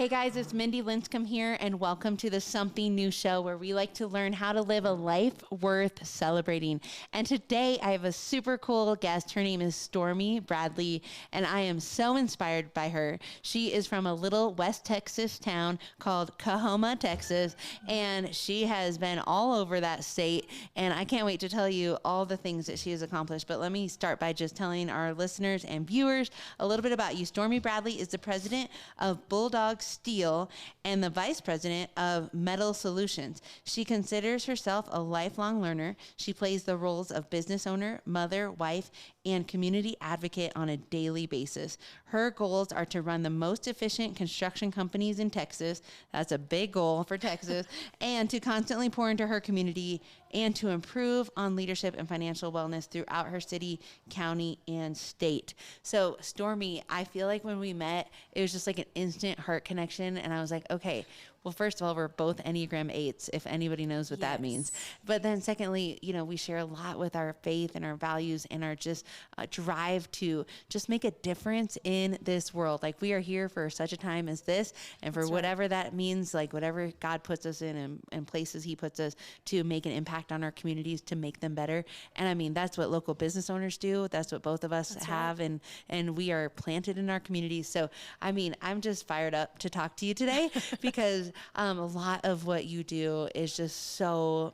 Hey guys, it's Mindy Linscomb here, and welcome to the Something New show where we like to learn how to live a life worth celebrating. And today I have a super cool guest. Her name is Stormy Bradley, and I am so inspired by her. She is from a little West Texas town called Coahoma, Texas, and she has been all over that state, and I can't wait to tell you all the things that she has accomplished. But let me start by just telling our listeners and viewers a little bit about you. Stormy Bradley is the president of Bulldog Steel and the vice president of Metal Solutions. She considers herself a lifelong learner. She plays the roles of business owner, mother, wife, and community advocate on a daily basis. Her goals are to run the most efficient construction companies in Texas. That's a big goal for Texas. And to constantly pour into her community and to improve on leadership and financial wellness throughout her city, county, and state. So, Stormy, I feel like when we met, it was just like an instant heart connection. And I was like, okay, well, first of all, we're both Enneagram 8s, if anybody knows what that means. But then secondly, you know, we share a lot with our faith and our values and our just drive to just make a difference in this world. Like, we are here for such a time as this, and for whatever that means, like whatever God puts us in and places he puts us to make an impact on our communities, to make them better. And I mean, that's what local business owners do. That's what both of us have. Right. And we are planted in our communities. So, I mean, I'm just fired up to talk to you today because a lot of what you do is just so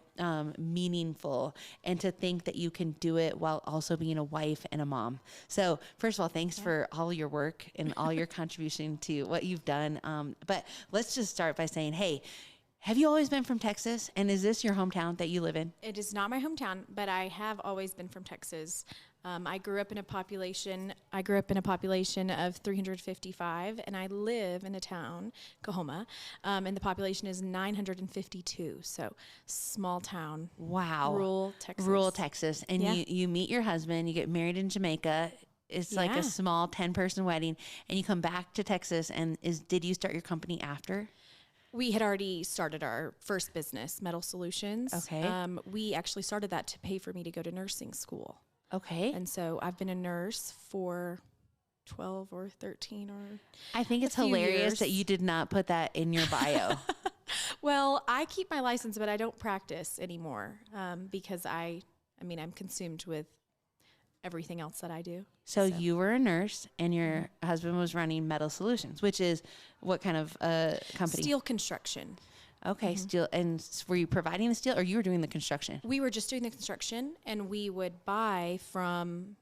meaningful, and to think that you can do it while also being a wife and a mom. So first of all, thanks for all your work and all your contribution to what you've done. But let's just start by saying, hey, have you always been from Texas? And is this your hometown that you live in? It is not my hometown, but I have always been from Texas. I grew up in a population of 355, and I live in a town, Coahoma, and the population is 952. So small town. Wow. Rural Texas. Rural Texas. And you meet your husband, you get married in Jamaica. It's like a small 10-person wedding, and you come back to Texas. And did you start your company after? We had already started our first business, Metal Solutions. Okay. We actually started that to pay for me to go to nursing school. Okay. And so I've been a nurse for 12 or 13 or I think it's hilarious that you did not put that in your bio. Well, I keep my license, but I don't practice anymore because I'm consumed with everything else that I do. So you were a nurse, and your husband was running Metal Solutions, which is what kind of company? Steel construction. Okay, steel. And were you providing the steel, or you were doing the construction? We were just doing the construction, and we would buy from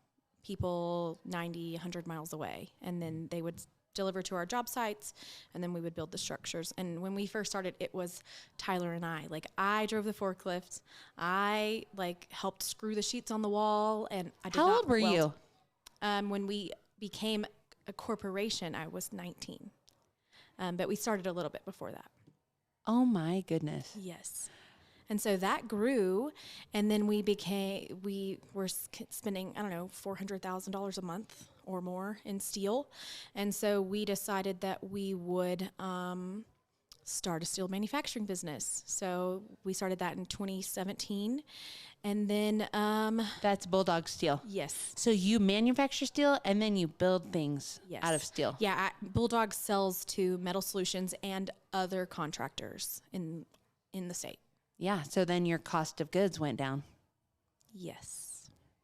people 90, 100 miles away, and then they would deliver to our job sites, and then we would build the structures. And when we first started, it was Tyler and I. Like, I drove the forklift. I helped screw the sheets on the wall, and I did How old were you? When we became a corporation, I was 19. But we started a little bit before that. Oh my goodness. Yes. And so that grew, and then we were spending, $400,000 a month or more in steel. And so we decided that we would start a steel manufacturing business. So we started that in 2017. And then that's Bulldog Steel. Yes. So you manufacture steel, and then you build things out of steel. Yeah, Bulldog sells to Metal Solutions and other contractors in the state. Yeah, so then your cost of goods went down. Yes.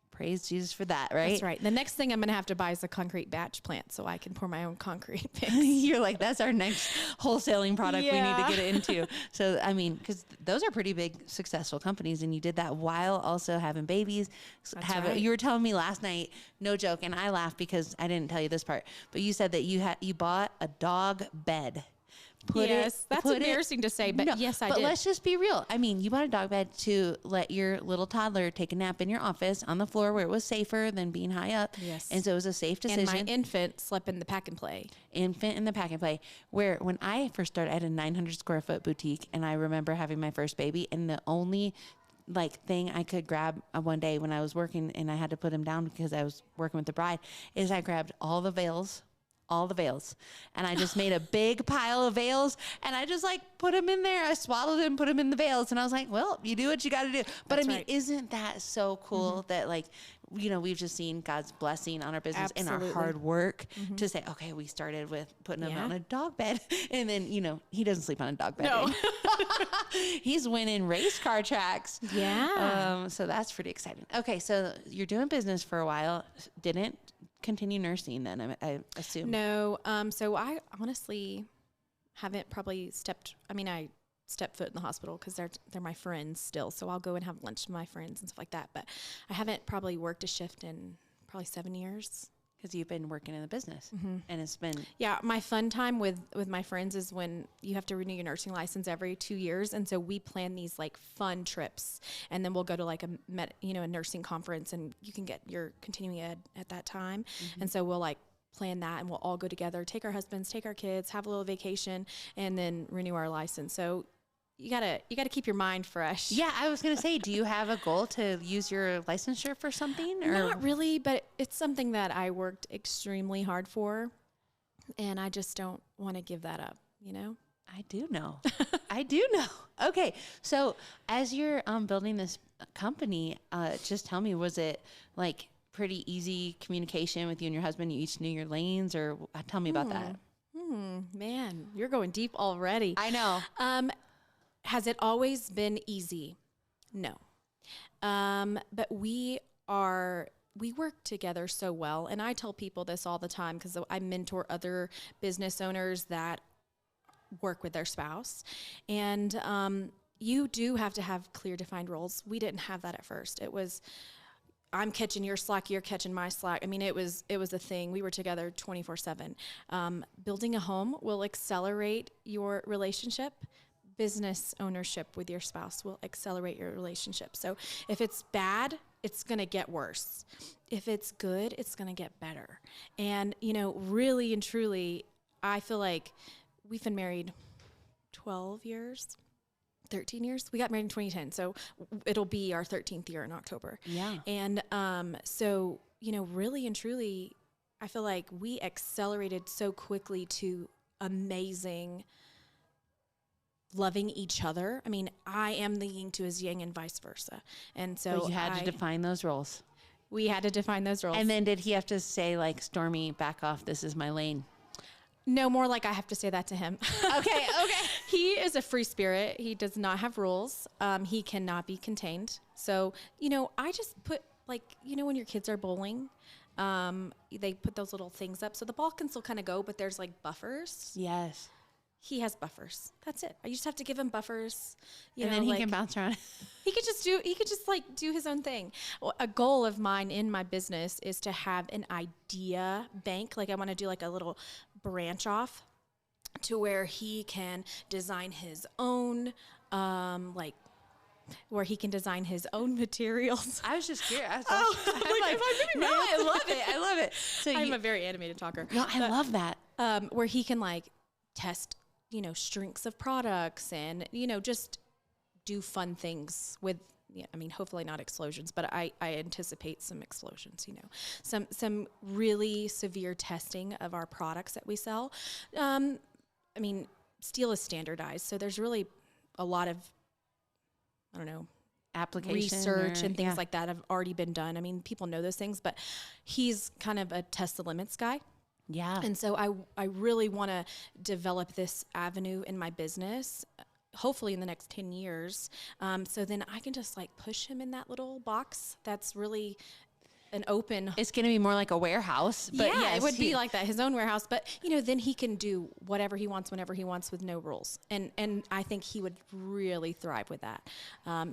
Praise Jesus for that, right? That's right. The next thing I'm going to have to buy is a concrete batch plant so I can pour my own concrete mix. You're like, that's our next wholesaling product we need to get into. So, I mean, because those are pretty big, successful companies, and you did that while also having babies. You were telling me last night, no joke, and I laughed because I didn't tell you this part, but you said that you bought a dog bed. That's embarrassing to say, but yes, I did. But let's just be real. I mean, you bought a dog bed to let your little toddler take a nap in your office on the floor where it was safer than being high up. Yes. And so it was a safe decision. And my infant slept in the pack and play. Infant in the pack and play. Where when I first started, I had a 900 square foot boutique, and I remember having my first baby, and the only thing I could grab one day when I was working and I had to put him down because I was working with the bride is I grabbed all the veils, all the veils. And I just made a big pile of veils and I just like put them in there. I swaddled them, put them in the veils. And I was like, well, you do what you got to do. But That's I mean, right. isn't that so cool that like, you know, we've just seen God's blessing on our business and our hard work to say, okay, we started with putting him on a dog bed. And then, you know, he doesn't sleep on a dog bed. No. He's winning race car tracks. Yeah. So that's pretty exciting. Okay. So you're doing business for a while. Didn't continue nursing then, I assume. No. So I honestly haven't probably I step foot in the hospital because they're my friends still. So I'll go and have lunch with my friends and stuff like that. But I haven't probably worked a shift in probably 7 years. Because you've been working in the business and it's been. Yeah. My fun time with my friends is when you have to renew your nursing license every 2 years. And so we plan these like fun trips and then we'll go to like a nursing conference and you can get your continuing ed at that time. And so we'll like plan that and we'll all go together, take our husbands, take our kids, have a little vacation and then renew our license. So you gotta keep your mind fresh. Yeah, I was gonna say, do you have a goal to use your licensure for something? Or? Not really, but it's something that I worked extremely hard for, and I just don't want to give that up. You know. I do know. I do know. Okay, so as you're building this company, just tell me, was it like pretty easy communication with you and your husband? You each knew your lanes, or tell me about that. Man, you're going deep already. I know. Has it always been easy? No. But we work together so well. And I tell people this all the time because I mentor other business owners that work with their spouse. And you do have to have clear defined roles. We didn't have that at first. It was, I'm catching your slack, you're catching my slack. I mean, it was a thing. We were together 24/7. Building a home will accelerate your relationship. Business ownership with your spouse will accelerate your relationship. So if it's bad, it's going to get worse. If it's good, it's going to get better. And, you know, really and truly, I feel like we've been married 12 years, 13 years. We got married in 2010. So it'll be our 13th year in October. Yeah. And so, you know, really and truly, I feel like we accelerated so quickly to amazing loving each other. I mean, I am the yin to his yang and vice versa. And so you had to define those roles. We had to define those roles. And then did he have to say like, Stormy, back off, this is my lane? No, more like I have to say that to him. Okay. He is a free spirit. He does not have rules. He cannot be contained. So, you know, I just put like, you know, when your kids are bowling, they put those little things up. So the ball can still kind of go, but there's like buffers. Yes. He has buffers. That's it. I just have to give him buffers. And then he can bounce around. He could just like do his own thing. Well, a goal of mine in my business is to have an idea bank. Like I want to do like a little branch off to where he can design his own, where he can design his own materials. I was just curious. I love it. So I'm a very animated talker. No, I love that. Where he can like test, you know, strengths of products and, you know, just do fun things with, I mean, hopefully not explosions, but I anticipate some explosions, you know, some really severe testing of our products that we sell. I mean, steel is standardized. So there's really a lot of, I don't know, application research and things like that have already been done. I mean, people know those things, but he's kind of a test the limits guy. Yeah. And so I really want to develop this avenue in my business, hopefully in the next 10 years. So then I can just like push him in that little box that's really an open. It's going to be more like a warehouse. But yeah, yes, it would be like that, his own warehouse. But, you know, then he can do whatever he wants, whenever he wants with no rules. And I think he would really thrive with that.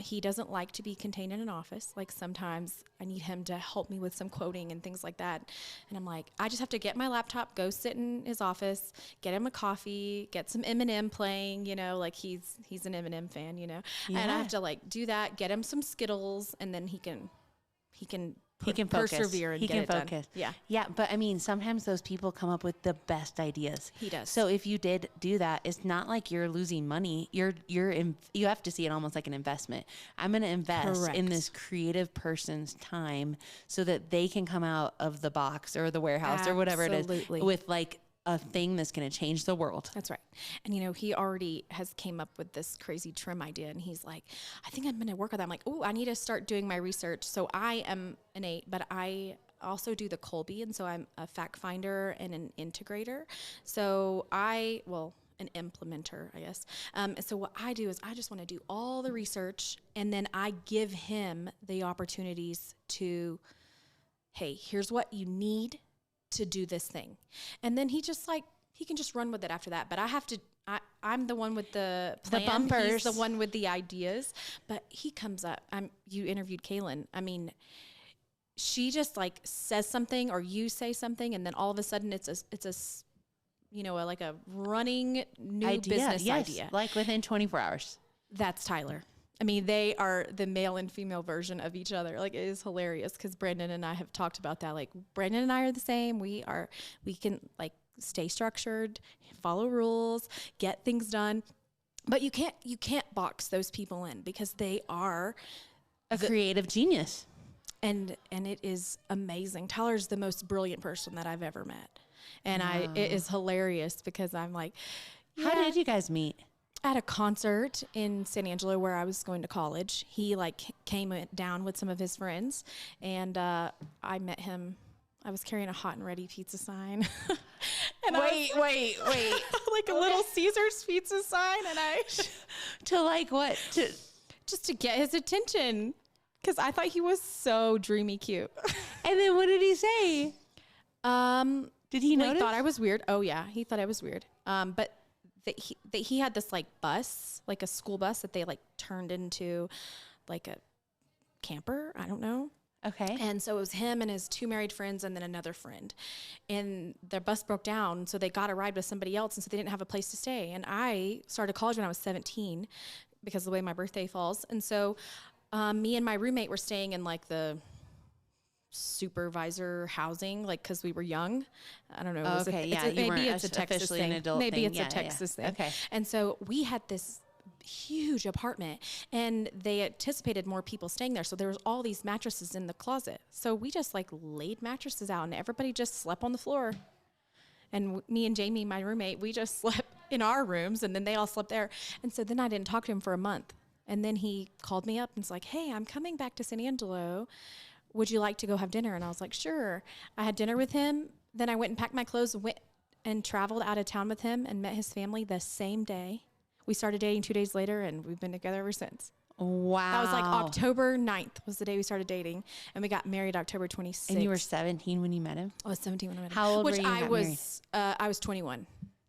He doesn't like to be contained in an office. Like sometimes I need him to help me with some quoting and things like that. And I'm like, I just have to get my laptop, go sit in his office, get him a coffee, get some Eminem playing, you know, like he's an Eminem fan, you know. Yeah. And I have to like do that, get him some Skittles, and then he can focus. Persevere and get it done. Yeah. Yeah. But I mean, sometimes those people come up with the best ideas. He does. So if you did do that, it's not like you're losing money. You have to see it almost like an investment. I'm going to invest in this creative person's time so that they can come out of the box or the warehouse or whatever it is with like a thing that's going to change the world. That's right. And, he already has came up with this crazy trim idea. And he's like, I think I'm going to work with that. I'm like, oh, I need to start doing my research. So I am an 8, but I also do the Colby. And so I'm a fact finder and an integrator. So an implementer, I guess. So what I do is I just want to do all the research, and then I give him the opportunities to, hey, here's what you need to do this thing. And then he can just run with it after that. But I'm the one with the plan. The bumpers. He's the one with the ideas. But he comes up. You interviewed Kaylin. I mean, she just like says something, or you say something, and then all of a sudden it's like a running new business idea. Like within 24 hours. That's Tyler. I mean, they are the male and female version of each other. Like, it is hilarious because Brandon and I have talked about that. Like, Brandon and I are the same. We can like stay structured, follow rules, get things done. But you can't box those people in because they are a creative genius. And it is amazing. Tyler's the most brilliant person that I've ever met. And it is hilarious because I'm like, how did you guys meet? At a concert in San Angelo where I was going to college. He came down with some of his friends, and I met him. I was carrying a hot and ready pizza sign. And wait. Like a Little Caesars pizza sign. And to like what? Just to get his attention. Because I thought he was so dreamy cute. And then what did he say? Did he notice? He thought I was weird. Oh yeah, he thought I was weird. But he had this like bus, like a school bus that they like turned into like a camper. I don't know. Okay. And so it was him and his 2 married friends and then another friend. And their bus broke down, so they got a ride with somebody else, and so they didn't have a place to stay. And I started college when I was 17 because of the way my birthday falls. And so me and my roommate were staying in like the supervisor housing, like, because we were young. I don't know. Maybe it's a Texas thing. Maybe it's a Texas thing. Okay. And so we had this huge apartment, and they anticipated more people staying there. So there was all these mattresses in the closet. So we just like laid mattresses out, and everybody just slept on the floor. And me and Jamie, my roommate, we just slept in our rooms, and then they all slept there. And so then I didn't talk to him for a month. And then he called me up and was like, hey, I'm coming back to San Angelo. Would you like to go have dinner? And I was like, sure. I had dinner with him. Then I went and packed my clothes, went and traveled out of town with him and met his family the same day. We started dating 2 days later, and we've been together ever since. Wow. That was like October 9th was the day we started dating, and we got married October 26th. And you were 17 when you met him? I was 17 when I met him. How old were you when you got married? I was 21.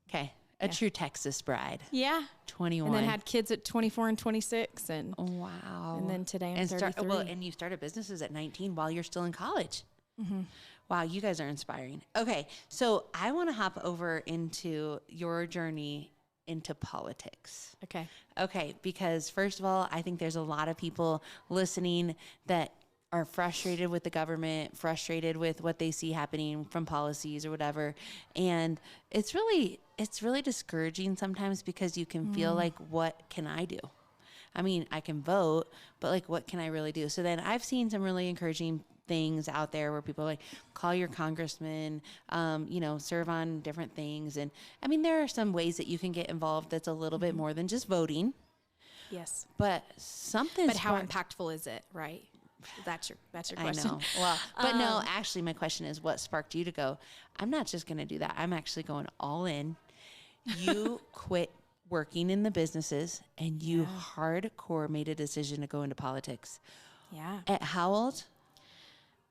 Okay. A true Texas bride. Yeah. 21. And then had kids at 24 and 26. And wow. And then today I'm 33. And you started businesses at 19 while you're still in college. Mm-hmm. Wow, you guys are inspiring. Okay, so I want to hop over into your journey into politics. Okay, because first of all, I think there's a lot of people listening that are frustrated with the government, frustrated with what they see happening from policies or whatever. And it's really discouraging sometimes because you can feel like, what can I do? I mean, I can vote, but like, what can I really do? So then I've seen some really encouraging things out there where people are like, call your congressman, serve on different things. And I mean, there are some ways that you can get involved that's a little bit more than just voting. Yes. But But how impactful is it, right? That's your question. I know. Well, but no, actually my question is, what sparked you to go, I'm not just going to do that. I'm actually going all in. You quit working in the businesses and you hardcore made a decision to go into politics. Yeah. At how old?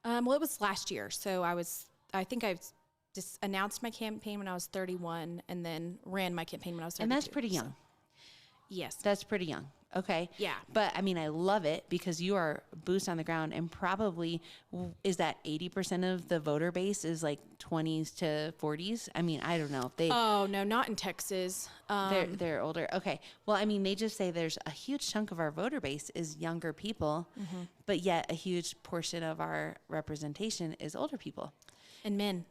Well, it was last year. So I think I just announced my campaign when I was 31 and then ran my campaign when I was 32. And that's pretty young. So, yes. That's pretty young. Okay. Yeah. But I mean, I love it because you are boots on the ground, and probably is that 80% of the voter base is like 20s to 40s. I mean, I don't know if they. Oh no, not in Texas. They're older. Okay. Well, I mean, they just say there's a huge chunk of our voter base is younger people, but yet a huge portion of our representation is older people. And men.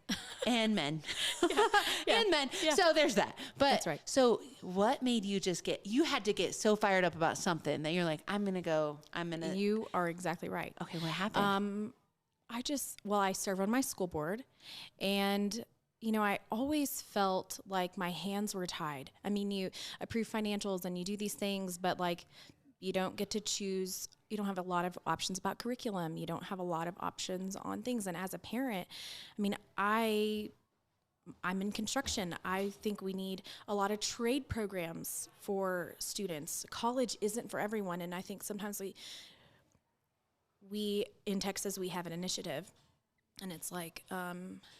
And men. Yeah. And men. Yeah. So there's that. But that's right. So what made you you had to get so fired up about something that you're like, You are exactly right. Okay, what happened? I serve on my school board, and I always felt like my hands were tied. I mean, you approve financials and you do these things, but like you don't get to choose. You don't have a lot of options about curriculum. You don't have a lot of options on things. And as a parent, I mean, I'm in construction. I think we need a lot of trade programs for students. College isn't for everyone. And I think sometimes we in Texas, we have an initiative. And it's like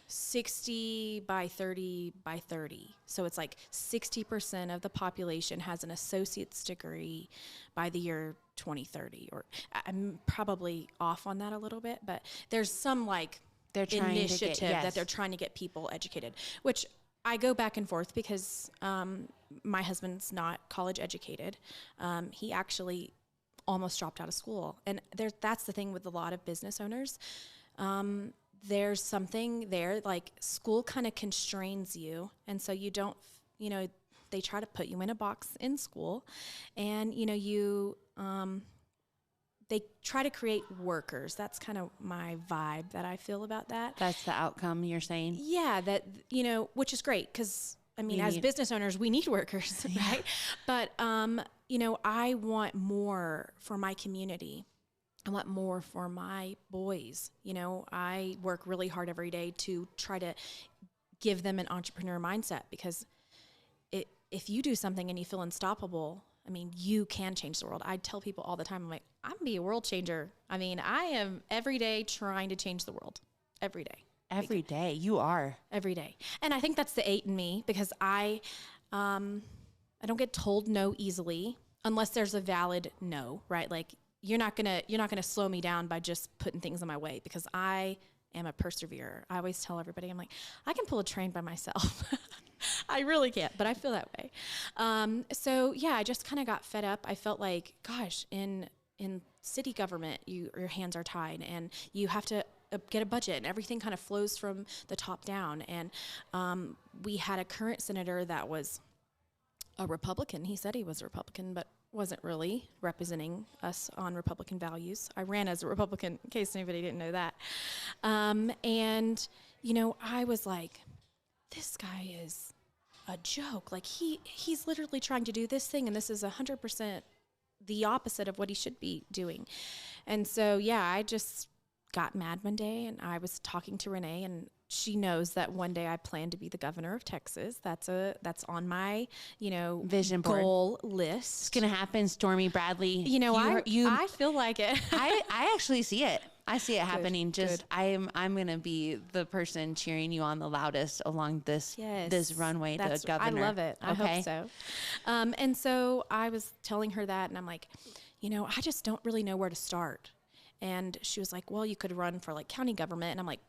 60 by 30 by 30. So it's like 60% of the population has an associate's degree by the year 2030. Or I'm probably off on that a little bit, but there's some like initiative that they're trying to get people educated, which I go back and forth because my husband's not college educated. He actually almost dropped out of school. And that's the thing with a lot of business owners. There's something there, like school kind of constrains you. And so you don't, they try to put you in a box in school and, they try to create workers. That's kind of my vibe that I feel about that. That's the outcome you're saying? Yeah, that, which is great because, I mean, as business owners, we need workers, right? But, I want more for my community. I want more for my boys. I work really hard every day to try to give them an entrepreneur mindset because if you do something and you feel unstoppable, I mean, you can change the world. I tell people all the time, I'm like, I'm going to be a world changer. I mean, I am every day trying to change the world. Every day. Every day. You are. Every day. And I think that's the 8 in me because I don't get told no easily unless there's a valid no, right? Like, you're not gonna slow me down by just putting things in my way because I am a perseverer. I always tell everybody, I'm like, I can pull a train by myself. I really can't, but I feel that way. So yeah, I just kind of got fed up. I felt like, gosh, in city government, your hands are tied and you have to get a budget and everything kind of flows from the top down. And we had a current senator that was a Republican. He said he was a Republican, but wasn't really representing us on Republican values. I ran as a Republican, in case anybody didn't know that. And, I was like, this guy is a joke. Like, he's literally trying to do this thing, and this is 100% the opposite of what he should be doing. And so, yeah, I just got mad one day, and I was talking to Renee, and she knows that one day I plan to be the governor of Texas. That's on my, vision board goal list. It's gonna happen, Stormy Bradley. I feel like it. I actually see it. I see it happening. I'm gonna be the person cheering you on the loudest along this runway to governor. I love it. I hope so. And so I was telling her that, and I'm like, I just don't really know where to start. And she was like, well, you could run for like county government. And I'm like,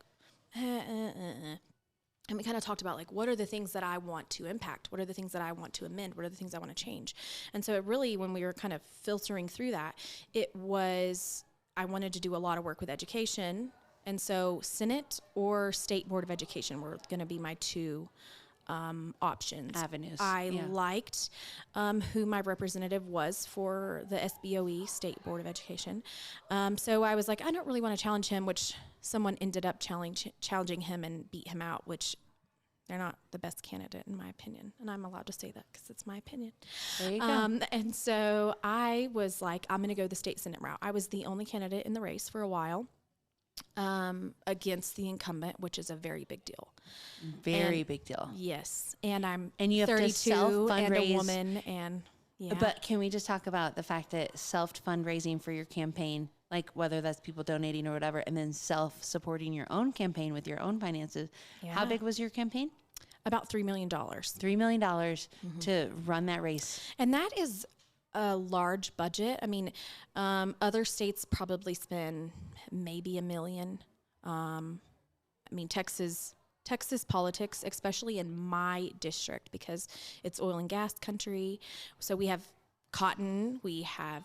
And we kind of talked about like, what are the things that I want to impact? What are the things that I want to amend? What are the things I want to change? And so it really, when we were kind of filtering through that, I wanted to do a lot of work with education. And so Senate or State Board of Education were going to be my two options. Avenues. I liked who my representative was for the SBOE, State Board of Education. So I was like, I don't really want to challenge him, which someone ended up challenging him and beat him out, which they're not the best candidate in my opinion. And I'm allowed to say that because it's my opinion. There you go. And so I was like, I'm going to go the state Senate route. I was the only candidate in the race for a while. Against the incumbent, which is a very big deal. Very big deal. Yes. And I'm you have 32 to self-fundraise. and a woman. And yeah. But can we just talk about the fact that self-fundraising for your campaign, like whether that's people donating or whatever, and then self-supporting your own campaign with your own finances. Yeah. How big was your campaign? About $3 million. $3 million to run that race. And that is a large budget. I mean, other states probably spend maybe $1 million. I mean, Texas politics, especially in my district, because it's oil and gas country. So we have cotton, we have,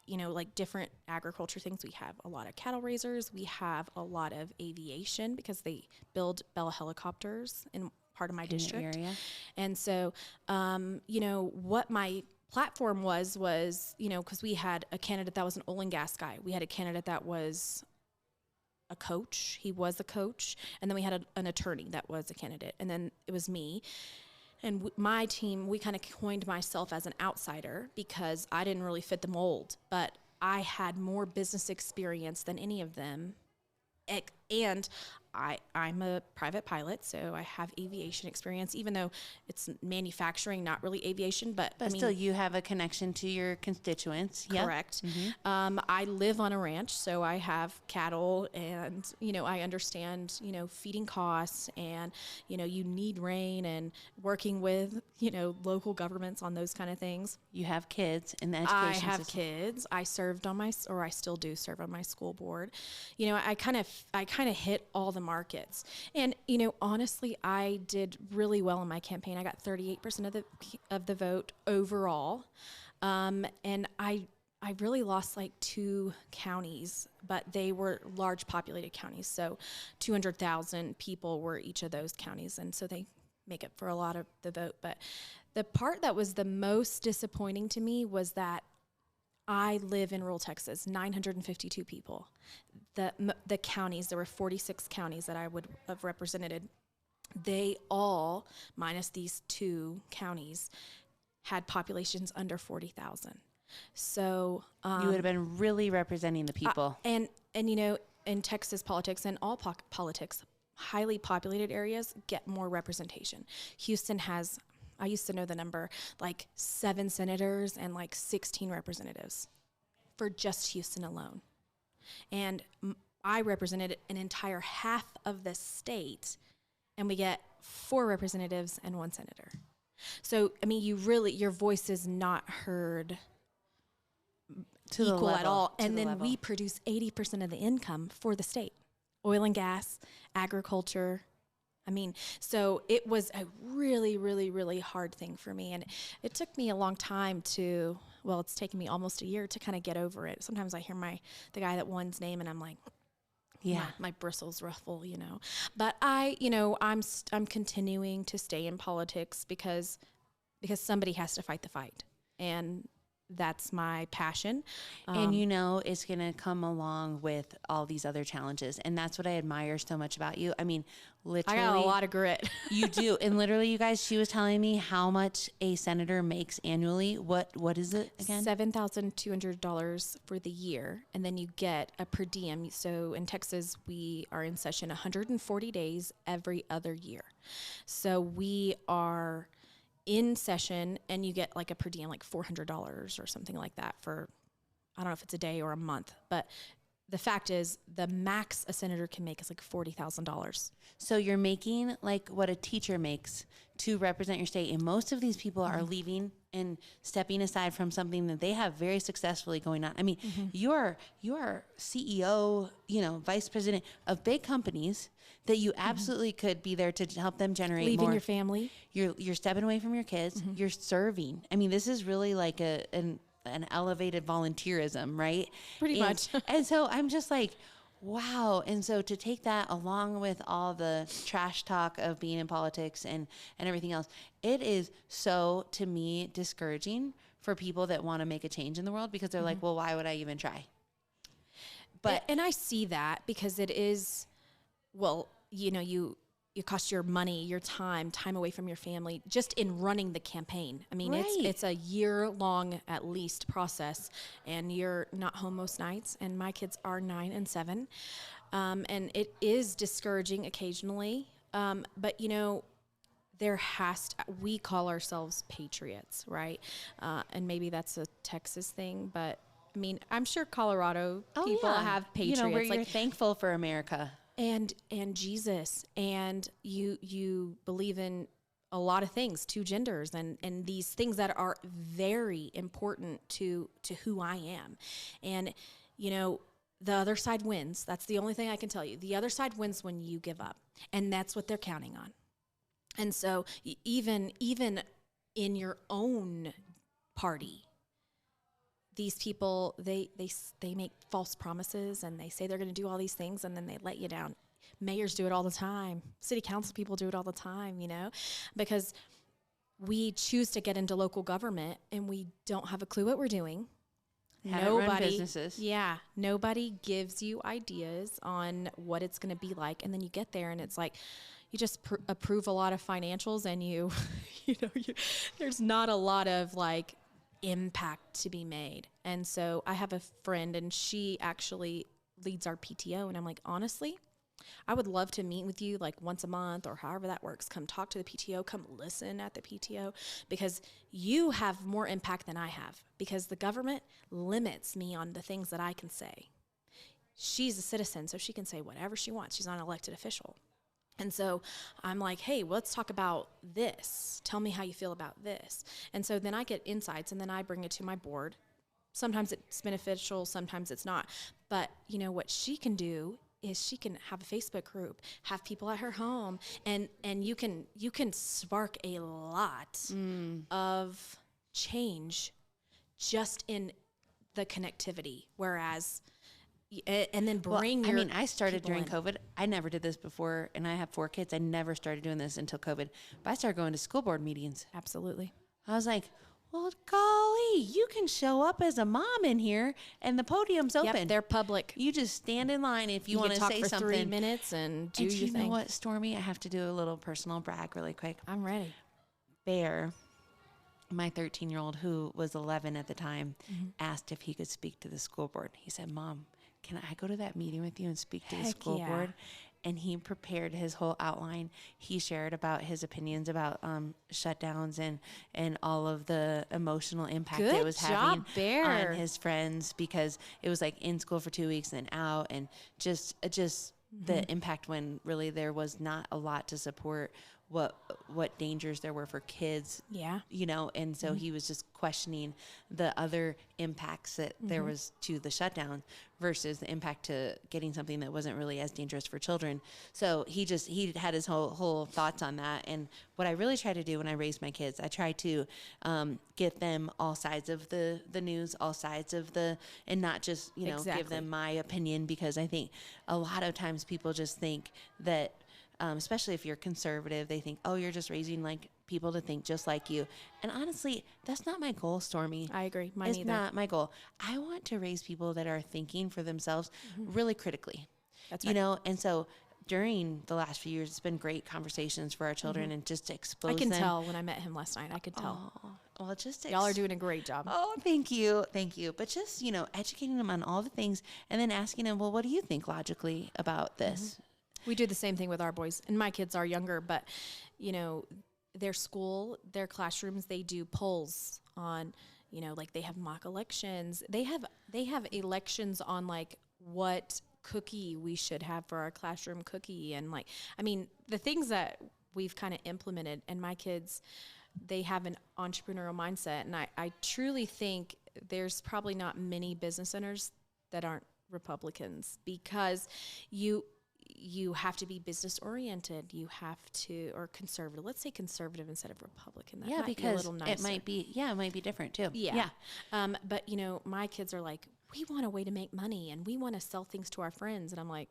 like different agriculture things. We have a lot of cattle raisers. We have a lot of aviation because they build Bell helicopters in part of my district. Area. And so, what my platform was, because we had a candidate that was an oil and gas guy. We had a candidate that was a coach. He was a coach. And then we had an attorney that was a candidate. And then it was me. And my team, we kind of coined myself as an outsider because I didn't really fit the mold. But I had more business experience than any of them. And I'm a private pilot, so I have aviation experience, even though it's manufacturing, not really aviation. But I mean, still, you have a connection to your constituents. Correct. Mm-hmm. I live on a ranch, so I have cattle, and, I understand, feeding costs, and, you need rain, and working with, local governments on those kind of things. You have kids in the education system. I have kids. I still do serve on my school board. I kind of hit all the markets. And, honestly, I did really well in my campaign. I got 38% of the vote overall. And I really lost like 2 counties, but they were large populated counties. So 200,000 people were each of those counties. And so they make up for a lot of the vote. But the part that was the most disappointing to me was that I live in rural Texas, 952 people. The counties, there were 46 counties that I would have represented. They all, minus these 2 counties, had populations under 40,000. So you would have been really representing the people. And in Texas politics and all politics, highly populated areas get more representation. Houston has, I used to know the number, like 7 senators and like 16 representatives for just Houston alone. And I represented an entire half of the state, and we get 4 representatives and 1 senator. So, I mean, your voice is not heard to equal the level, at all. And then level. we produce 80% of the income for the state. Oil and gas, agriculture. I mean, so it was a really, really, really hard thing for me. And it took me a long time it's taken me almost a year to kind of get over it. Sometimes I hear the guy that won's name and I'm like, yeah, my bristles ruffle, But I'm continuing to stay in politics because somebody has to fight the fight. And that's my passion. And it's going to come along with all these other challenges. And that's what I admire so much about you. I mean, literally. I got a lot of grit. You do. And literally, you guys, she was telling me how much a senator makes annually. What is it again? $7,200 for the year. And then you get a per diem. So in Texas, we are in session 140 days every other year. So we are in session, and you get like a per diem, like $400 or something like that for, I don't know if it's a day or a month, but the fact is the max a senator can make is like $40,000. So you're making like what a teacher makes to represent your state. And most of these people are leaving and stepping aside from something that they have very successfully going on. I mean, you're CEO, vice president of big companies that you absolutely could be there to help them generate Leaving more. your family. You're stepping away from your kids. You're serving. I mean, this is really like an elevated volunteerism, right? Pretty much. And so I'm just like, wow. And so to take that along with all the trash talk of being in politics and everything else, it is so, to me, discouraging for people that want to make a change in the world because they're like, well, why would I even try? But and I see that because it is, it costs your money, your time away from your family just in running the campaign. I mean, it's a year-long at least process, and you're not home most nights, and my kids are 9 and 7. And it is discouraging occasionally. But we call ourselves patriots, right? And maybe that's a Texas thing, but I mean, I'm sure Colorado people have patriots. Where you're thankful for America. And Jesus, and you believe in a lot of things, 2 genders, and these things that are very important to who I am. And, the other side wins. That's the only thing I can tell you. The other side wins when you give up, and that's what they're counting on. And so even in your own party, these people, they make false promises, and they say they're going to do all these things, and then they let you down. Mayors do it all the time. City council people do it all the time, because we choose to get into local government, and we don't have a clue what we're doing. Haven't run businesses. Yeah, nobody gives you ideas on what it's going to be like, and then you get there, and it's like you just approve a lot of financials, and there's not a lot of like impact to be made. And so I have a friend, and she actually leads our PTO, and I'm like, honestly, I would love to meet with you like once a month or however that works. Come talk to the PTO, come listen at the PTO, because you have more impact than I have, because the government limits me on the things that I can say. She's a citizen, so she can say whatever she wants. She's not an elected official. And so I'm like, hey, well, let's talk about this. Tell me how you feel about this. And so then I get insights, and then I bring it to my board. Sometimes it's beneficial, sometimes it's not. But you know what she can do is she can have a Facebook group, have people at her home, and you can spark a lot of change just in the connectivity. Whereas, and then bring your I started during in. COVID. I never did this before, and I have 4 kids. I never started doing this until COVID. But I started going to school board meetings. Absolutely. I was like, well, golly, you can show up as a mom in here, and the podium's open. Yep, they're public. You just stand in line if you want to talk say for something. 3 minutes and do and your you thing. know what, Stormy? I have to do a little personal brag really quick. I'm ready. Bear, my 13-year-old, who was 11 at the time, asked if he could speak to the school board. He said, Mom, can I go to that meeting with you and speak to the school board? And he prepared his whole outline. He shared about his opinions about shutdowns and all of the emotional impact it was having on his friends, because it was like in school for 2 weeks and then out, and just the impact when really there was not a lot to support what dangers there were for kids. Yeah. And so he was just questioning the other impacts that there was to the shutdown versus the impact to getting something that wasn't really as dangerous for children. So he had his whole thoughts on that. And what I really try to do when I raise my kids, I try to get them all sides of the news, all sides of and not just, give them my opinion, because I think a lot of times people just think that, especially if you're conservative, they think, oh, you're just raising like people to think just like you. And honestly, that's not my goal, Stormy. I agree. Mine either. It's not my goal. I want to raise people that are thinking for themselves really critically. That's right. And so during the last few years, it's been great conversations for our children and just to expose them. I can tell when I met him last night. I could tell. Oh, well, y'all are doing a great job. Oh, thank you. Thank you. But just, educating them on all the things and then asking them, well, what do you think logically about this? We do the same thing with our boys, and my kids are younger, but their classrooms, they do polls on, like they have mock elections. They have elections on like what cookie we should have for our classroom cookie, and the things that we've kind of implemented. And my kids, they have an entrepreneurial mindset, and I truly think there's probably not many business owners that aren't Republicans, because you have to be business oriented. You have to, or conservative. Let's say conservative instead of Republican. That might be a little nicer. It might be different too. Yeah. But my kids are like, we want a way to make money, and we want to sell things to our friends. And I'm like,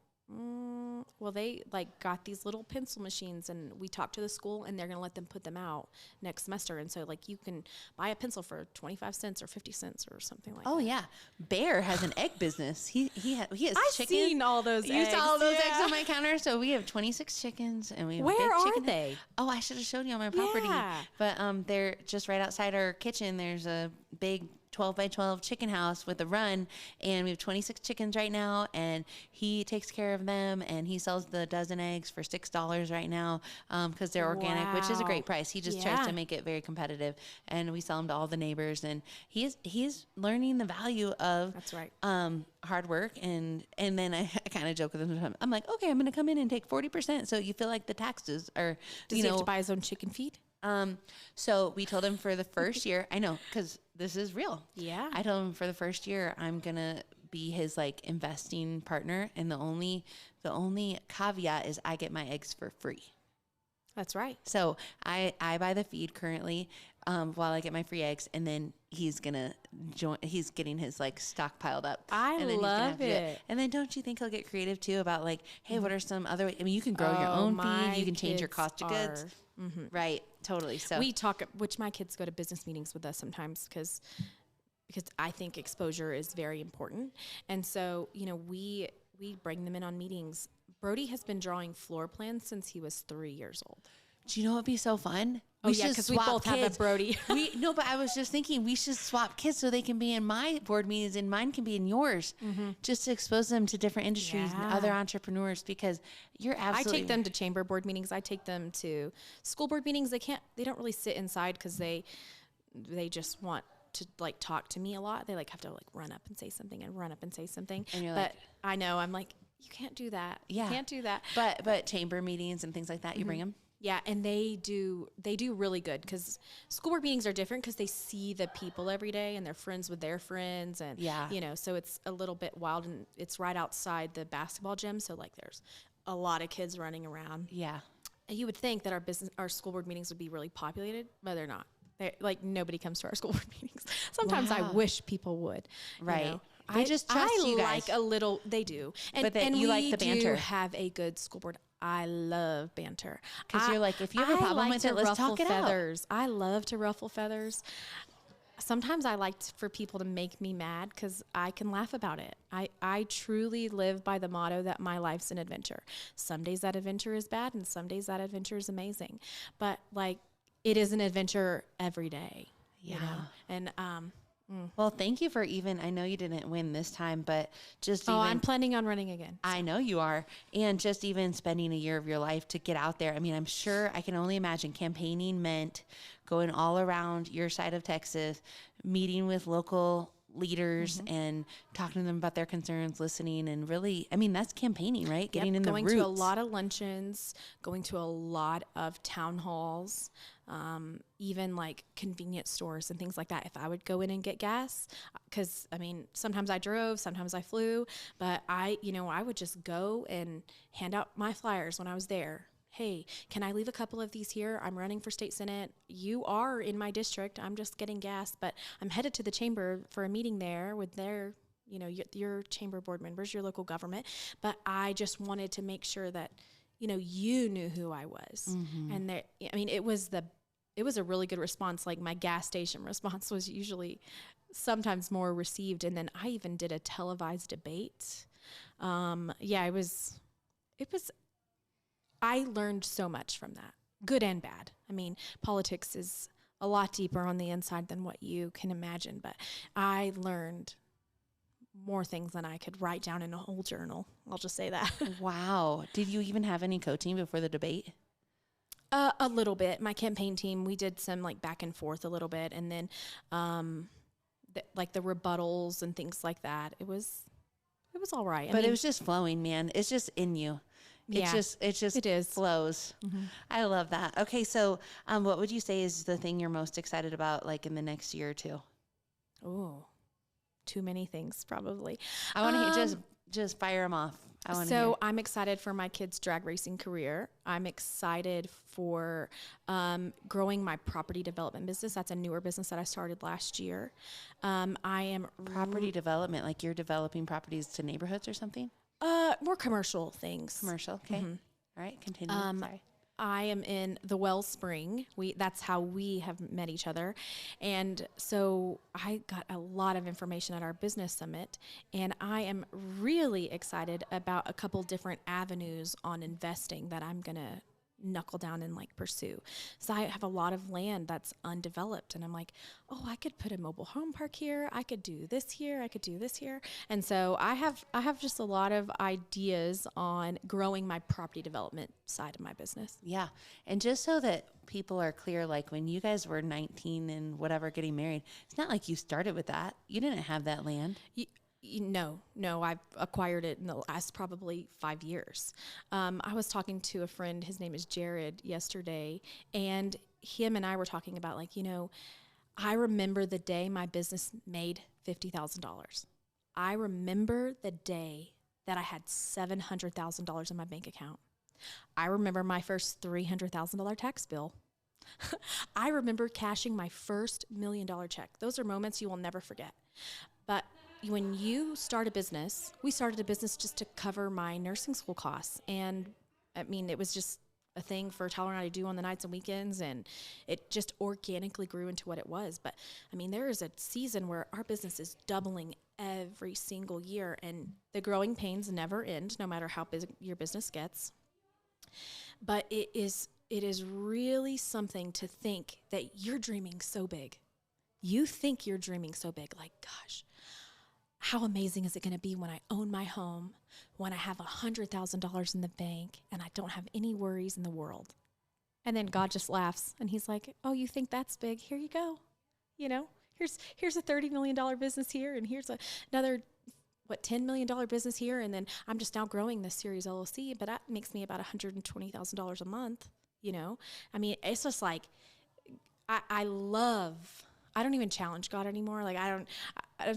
well, they got these little pencil machines, and we talked to the school, and they're going to let them put them out next semester. And so you can buy a pencil for 25 cents or 50 cents or something like that. Oh yeah. Bear has an egg business. He has chickens. I've seen all those eggs. You saw all those eggs on my counter. So we have 26 chickens, and we have Where a big are chicken. they? Oh, I should have showed you on my property. Yeah. But they're just right outside our kitchen. There's a big 12 by 12 chicken house with a run, and we have 26 chickens right now, and he takes care of them, and he sells the dozen eggs for $6 right now, because they're organic, which is a great price. He just tries to make it very competitive, and we sell them to all the neighbors, and he's learning the value of hard work, and then I kind of joke with him. I'm like, okay, I'm going to come in and take 40%, so you feel like the taxes are, Does he have to buy his own chicken feed? So we told him for the first year, I know, because this is real. Yeah. I told him for the first year, I'm going to be his investing partner. And the only caveat is I get my eggs for free. That's right. So I buy the feed currently, while I get my free eggs, and then he's going to he's getting his stock piled up. I love it. And then don't you think he'll get creative too about hey, what are some other ways? I mean, you can grow your own feed. You can change your cost of goods. Right. Totally. So we talk, which my kids go to business meetings with us sometimes, because because I think exposure is very important. And so, we bring them in on meetings. Brody has been drawing floor plans since he was 3 years old. Do you know what would be so fun? Oh, yeah, because we both have a Brody. No, but I was just thinking we should swap kids so they can be in my board meetings and mine can be in yours, just to expose them to different industries and other entrepreneurs, because you're absolutely... I take them to chamber board meetings. I take them to school board meetings. They don't really sit inside because they just want to like talk to me a lot. They like have to like run up and say something and run up and say something. And you're but I know, I'm like, you can't do that. Yeah. You can't do that. But chamber meetings and things like that, you bring them? Yeah, and they do really good, because school board meetings are different because they see the people every day and they're friends with their friends, and so it's a little bit wild, and it's right outside the basketball gym, so like there's a lot of kids running around. Yeah, and you would think that our school board meetings would be really populated, but they're not. Like nobody comes to our school board meetings. Sometimes I wish people would. Right. They just trust you guys. I like a little. They do, and you like the banter. Do have a good school board. I love banter. Because you're like, if you have a problem with it, let's talk it feathers. I love to ruffle feathers. Sometimes I like for people to make me mad because I can laugh about it. I truly live by the motto that my life's an adventure. Some days that adventure is bad, and some days that adventure is amazing. But like, it is an adventure every day. Yeah. And well, thank you for I know you didn't win this time, but just I'm planning on running again. So. I know you are. And just even spending a year of your life to get out there. I mean, I'm sure I can only imagine campaigning meant going all around your side of Texas, meeting with local leaders and talking to them about their concerns, listening, and really, I mean, that's campaigning, right? Getting in the roots. Going to a lot of luncheons, going to a lot of town halls, even like convenience stores and things like that. If I would go in and get gas, because I mean, sometimes I drove, sometimes I flew, but I would just go and hand out my flyers when I was there. Hey, can I leave a couple of these here? I'm running for state senate. You are in my district. I'm just getting gas, but I'm headed to the chamber for a meeting there with their, your chamber board members, your local government. But I just wanted to make sure that, you knew who I was. And that, I mean, it was a really good response. Like my gas station response was usually sometimes more received. And then I even did a televised debate. I learned so much from that, good and bad. I mean, politics is a lot deeper on the inside than what you can imagine, but I learned more things than I could write down in a whole journal. I'll just say that. Wow. Did you even have any coaching before the debate? A little bit. My campaign team, we did some like back and forth a little bit, and then like the rebuttals and things like that. It was all right. But it was just flowing, man. It's just in you. It is flows. I love that. Okay. So, what would you say is the thing you're most excited about, like in the next year or two? Oh, too many things probably. I want to just fire them off. I'm excited for my kids' drag racing career. I'm excited for growing my property development business. That's a newer business that I started last year. I am property development, like you're developing properties to neighborhoods or something? More commercial things. Commercial, okay. All right, continue. Sorry. I am in the Wellspring. That's how we have met each other. And so I got a lot of information at our business summit, and I am really excited about a couple different avenues on investing that I'm going to knuckle down and like pursue. So I have a lot of land that's undeveloped, and I'm like, oh, I could put a mobile home park here. I could do this here. I could do this here. And so I have just a lot of ideas on growing my property development side of my business. Yeah. And just so that people are clear, like when you guys were 19 and whatever getting married, it's not like you started with that. You didn't have that land. No, I've acquired it in the last probably 5 years. I was talking to a friend, his name is Jared, yesterday, and him and I were talking about like, I remember the day my business made $50,000. I remember the day that I had $700,000 in my bank account. I remember my first $300,000 tax bill. I remember cashing my first $1 million check. Those are moments you will never forget. But when you start a business, we started a business just to cover my nursing school costs. And I mean, it was just a thing for Tyler and I to do on the nights and weekends, and it just organically grew into what it was. But I mean, there is a season where our business is doubling every single year, and the growing pains never end, no matter how big your business gets. But it is really something to think that you're dreaming so big. You think you're dreaming so big, like, gosh, how amazing is it going to be when I own my home, when I have $100,000 in the bank, and I don't have any worries in the world? And then God just laughs, and he's like, oh, you think that's big? Here you go. You know, here's a $30 million business here, and here's another, $10 million business here, and then I'm just now growing this Series LLC, but that makes me about $120,000 a month, you know? I mean, it's just like, I don't even challenge God anymore. Like, I'm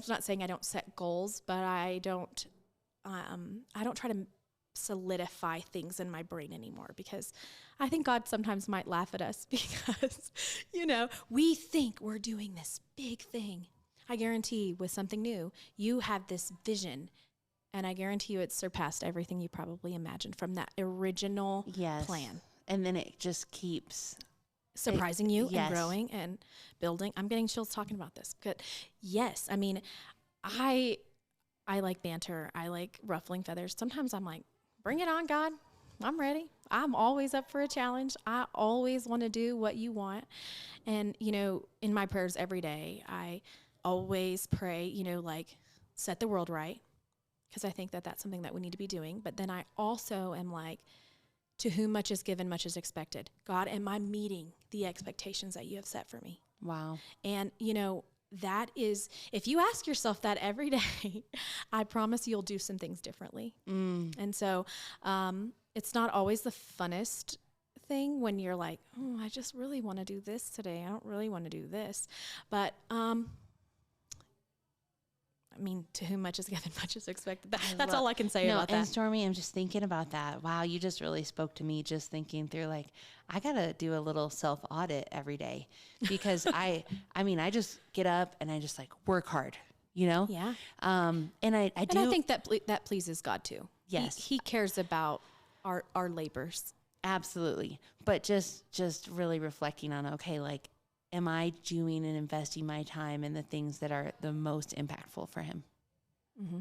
not saying I don't set goals, but I don't try to solidify things in my brain anymore, because I think God sometimes might laugh at us because, you know, we think we're doing this big thing. I guarantee with something new, you have this vision, and I guarantee you it's surpassed everything you probably imagined from that original plan. And then it just keeps surprising you and growing and building. I'm getting chills talking about this. But yes, I mean, I like banter. I like ruffling feathers. Sometimes I'm like, bring it on, God. I'm ready. I'm always up for a challenge. I always want to do what you want. And, you know, in my prayers every day, I always pray, you know, like, set the world right, because I think that that's something that we need to be doing. But then I also am like, to whom much is given, much is expected. God, am I meeting the expectations that you have set for me? Wow. And, you know, that is, if you ask yourself that every day, I promise you'll do some things differently. And so it's not always the funnest thing when you're like, oh, I just really want to do this today. I don't really want to do this. But I mean, to whom much is given, much is expected. That's all I can say about that. And Stormy, I'm just thinking about that. Wow, you just really spoke to me just thinking through, like, I got to do a little self-audit every day, because I mean, I just get up and I just like work hard, you know? Yeah. And I do. And I think that pleases God too. Yes. He cares about our labors. Absolutely. But just really reflecting on, okay, like, am I doing and investing my time in the things that are the most impactful for him? Mm-hmm.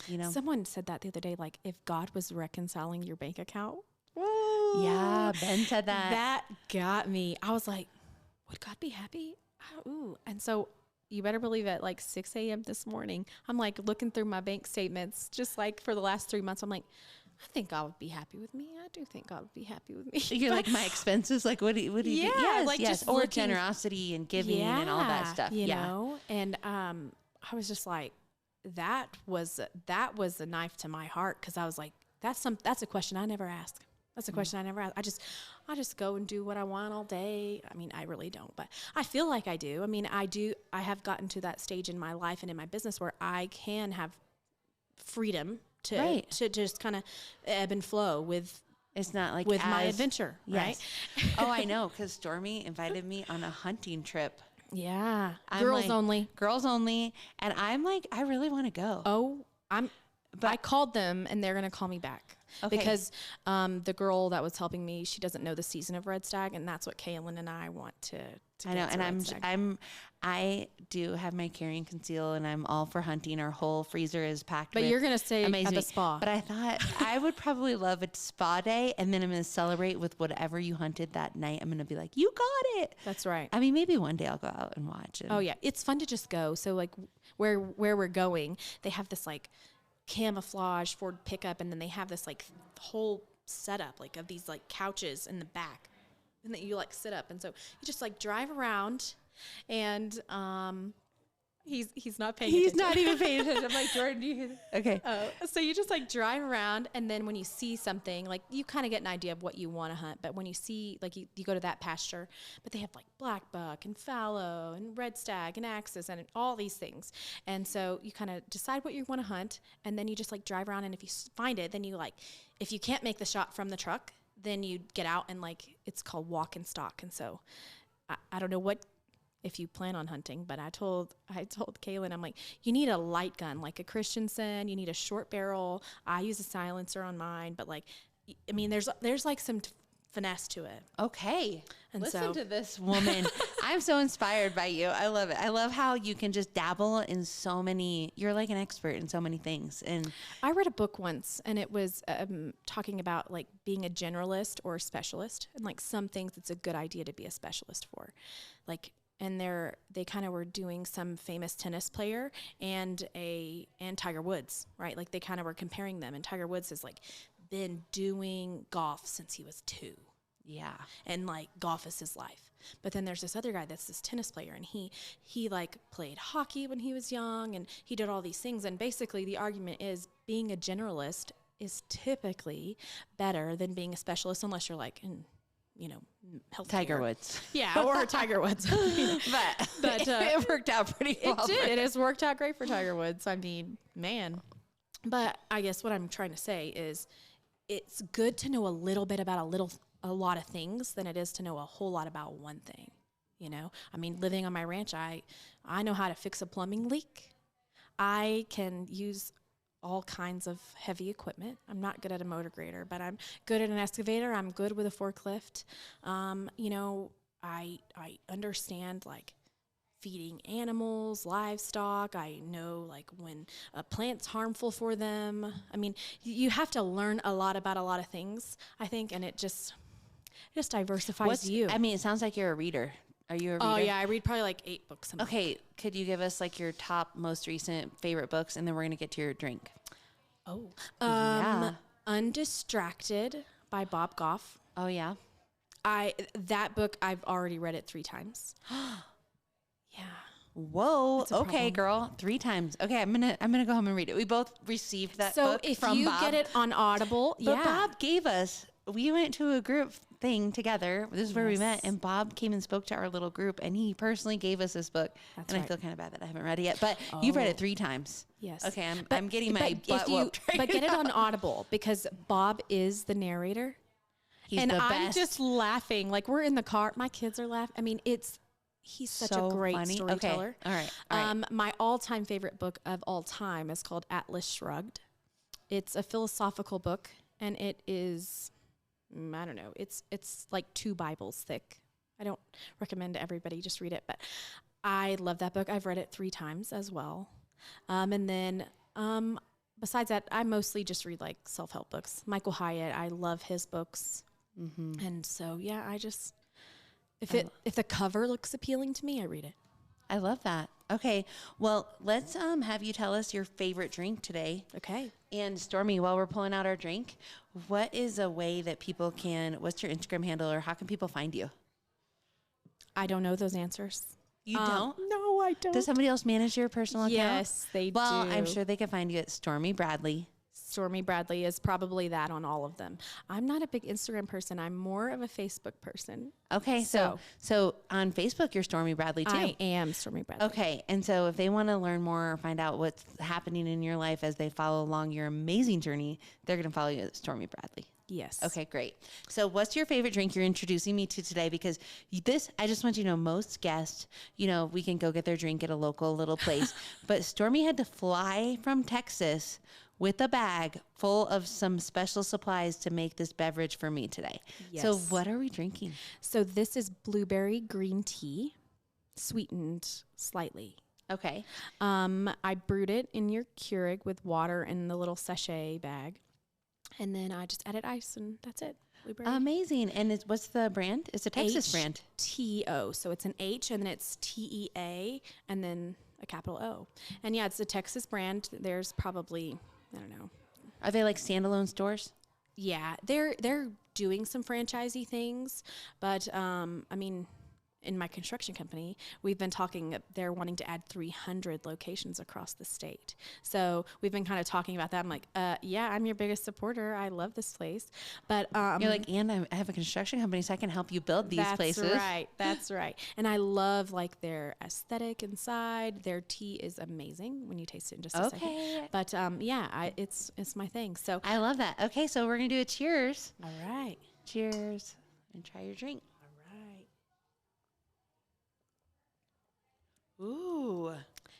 You know, someone said that the other day, like, if God was reconciling your bank account. Woo. Yeah, Ben said that. That got me. I was like, would God be happy? Ooh. And so you better believe at like 6 a.m. this morning, I'm like looking through my bank statements, just like for the last 3 months. I'm like, I think God would be happy with me. I do think God would be happy with me. You're like, my expenses, like, what do you do? Yes, like, yes. just Or looking, generosity and giving and all that stuff. You know? And I was just like, that was a knife to my heart, because I was like, that's a question I never ask. That's a question I never ask. I just go and do what I want all day. I mean, I really don't, but I feel like I do. I mean, I have gotten to that stage in my life and in my business where I can have freedom to just kind of ebb and flow with. It's not like with my adventure, right? Oh, I know, because Stormy invited me on a hunting trip. Yeah, Girls only, and I'm like, I really want to go. Oh, I called them, and they're gonna call me back. Okay. Because the girl that was helping me, she doesn't know the season of red stag, and that's what Kaylin and I want to I know, and I do have my carry and conceal, and I'm all for hunting. Our whole freezer is packed. But you're gonna stay at the spa. But I thought I would probably love a spa day, and then I'm gonna celebrate with whatever you hunted that night. I'm gonna be like, you got it. That's right. I mean, maybe one day I'll go out and watch it. Oh yeah, it's fun to just go. So like where we're going, they have this like camouflage Ford pickup, and then they have this like whole setup like of these like couches in the back, and that you like sit up, and so you just like drive around, and he's not paying attention. He's not even paying attention. I'm like, Jordan, you okay. So you just like drive around, and then when you see something, like you kind of get an idea of what you want to hunt. But when you see, like you go to that pasture, but they have like black buck and fallow and red stag and axis and all these things. And so you kind of decide what you want to hunt, and then you just like drive around. And if you find it, then you like, if you can't make the shot from the truck, then you get out and like, it's called walk and stalk. And so I don't know what, if you plan on hunting, but I told Kaylin, I'm like, you need a light gun, like a Christensen, you need a short barrel. I use a silencer on mine, but like, I mean, there's like some finesse to it. Okay. And Listen so- to this woman. I'm so inspired by you. I love it. I love how you can just dabble in so many, you're like an expert in so many things. And I read a book once, and it was talking about like being a generalist or a specialist, and like some things it's a good idea to be a specialist for, like. And they kind of were doing some famous tennis player and Tiger Woods, right? Like they kind of were comparing them, and Tiger Woods has like been doing golf since he was 2. yeah. And like golf is his life. But then there's this other guy that's this tennis player, and he like played hockey when he was young, and he did all these things. And basically the argument is being a generalist is typically better than being a specialist, unless you're like in, healthcare. Tiger Woods. Yeah, or Tiger Woods. But it worked out pretty well. It did. It has worked out great for Tiger Woods. I mean, man. But I guess what I'm trying to say is it's good to know a little bit about a lot of things than it is to know a whole lot about one thing. I mean, living on my ranch, I know how to fix a plumbing leak. I can use all kinds of heavy equipment. I'm not good at a motor grader, but I'm good at an excavator. I'm good with a forklift. I understand like feeding animals, livestock. I know like when a plant's harmful for them. I mean, you have to learn a lot about a lot of things, I think, and it just diversifies you. I mean, it sounds like you're a reader. Are you a reader? Oh yeah, I read probably like 8 books a month. Okay, could you give us like your top most recent favorite books, and then we're gonna get to your drink. Oh, Yeah. Undistracted by Bob Goff. Oh yeah. That book I've already read it 3 times. Yeah. Whoa. That's a Okay, problem. girl. 3 times. Okay, I'm gonna go home and read it. We both received that So book if from you Bob. get it on Audible, But yeah. Bob gave us. We went to a group thing together. This is where we met, Yes. and Bob came and spoke to our little group, and he personally gave us this book. That's and I right. feel kind of bad that I haven't read it yet. But you've read Oh. it 3 times. Yes. Okay, I'm getting my but butt if you, whooped. Right but get it now. on Audible because Bob is the narrator. He's and the I'm best. just laughing. Like we're in the car. My kids are laughing. I mean, he's such So a great funny. storyteller. Okay. All right. My all-time favorite book of all time is called Atlas Shrugged. It's a philosophical book, and it is, I don't know, it's like 2 Bibles thick. I don't recommend everybody just read it, but I love that book. I've read it 3 times as well. And then besides that, I mostly just read like self-help books. Michael Hyatt, I love his books. Mm-hmm. And so, yeah, I just, if the cover looks appealing to me, I read it. I love that. Okay. Well, let's have you tell us your favorite drink today. Okay. And Stormy, while we're pulling out our drink, what is a way that people what's your Instagram handle, or how can people find you? I don't know those answers. You don't? No, I don't. Does somebody else manage your personal account? Yes, they Well, do. I'm sure they can find you at Stormy Bradley. Stormy Bradley is probably that on all of them. I'm not a big Instagram person. I'm more of a Facebook person. Okay, so on Facebook, you're Stormy Bradley too. I am Stormy Bradley. Okay, and so if they want to learn more or find out what's happening in your life as they follow along your amazing journey, they're going to follow you at Stormy Bradley. Yes. Okay, great. So what's your favorite drink you're introducing me to today? Because I just want you to know, most guests, we can go get their drink at a local little place, but Stormy had to fly from Texas with a bag full of some special supplies to make this beverage for me today. Yes. So what are we drinking? So this is blueberry green tea, sweetened slightly. Okay. I brewed it in your Keurig with water in the little sachet bag. And then I just added ice, and that's it. Blueberry. Amazing. And what's the brand? It's a Texas brand. HTO. So it's an H, and then it's TEA, and then a capital O. And yeah, it's a Texas brand. There's probably, I don't know. Are they like standalone stores? Yeah, they're doing some franchisey things, but I mean, in my construction company, we've been talking, they're wanting to add 300 locations across the state. So we've been kind of talking about that. I'm like, yeah, I'm your biggest supporter. I love this place. But You're like, and I have a construction company, so I can help you build these places. That's right. That's right. And I love like their aesthetic inside. Their tea is amazing when you taste it in just a second. But yeah, it's my thing. So I love that. Okay, so we're going to do a cheers. all right. Cheers. And try your drink. Ooh.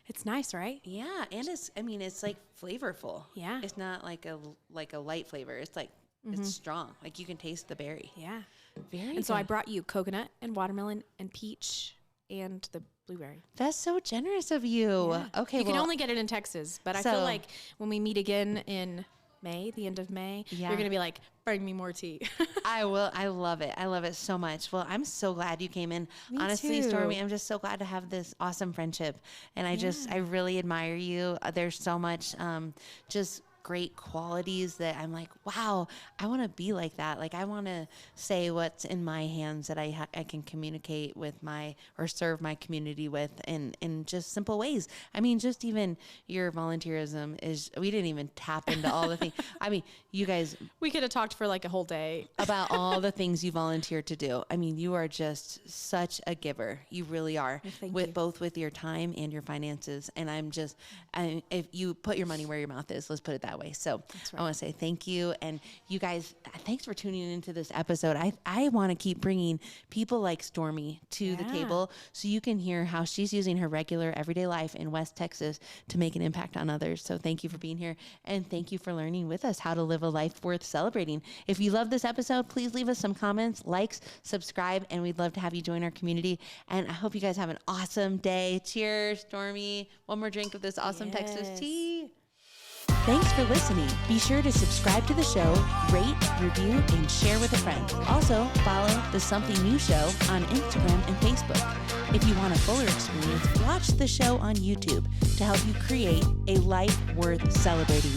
It's nice, right? Yeah, and it's like flavorful. Yeah. It's not like a light flavor. It's like it's strong. Like you can taste the berry. Yeah. Very And so I good. brought you coconut and watermelon and peach and the blueberry. That's so generous of you. Yeah. Okay, You can well, only get it in Texas, but I So- feel like when we meet again in May, the end of May, Yeah. you're going to be like, bring me more tea. I will. I love it. I love it so much. Well, I'm so glad you came in. Me Honestly, too. Stormy, I'm just so glad to have this awesome friendship. And I really admire you. There's so much just great qualities that I'm like, wow, I want to be like that. Like I want to say what's in my hands that I can communicate with or serve my community with in just simple ways. I mean, just even your volunteerism we didn't even tap into all the things. I mean, you guys, We could have talked for like a whole day. about all the things you volunteer to do. I mean, you are just such a giver. You really are. Thank you. Both with your time and your finances. And if you put your money where your mouth is, let's put it that way. So I want to say thank you. And you guys, thanks for tuning into this episode. I want to keep bringing people like Stormy to the table so you can hear how she's using her regular everyday life in West Texas to make an impact on others. So thank you for being here. And thank you for learning with us how to live a life worth celebrating. If you love this episode, please leave us some comments, likes, subscribe, and we'd love to have you join our community. And I hope you guys have an awesome day. Cheers, Stormy. One more drink of this awesome Texas Yes. tea. Thanks for listening. Be sure to subscribe to the show, rate, review, and share with a friend. Also, follow The Something New Show on Instagram and Facebook. If you want a fuller experience, watch the show on YouTube to help you create a life worth celebrating.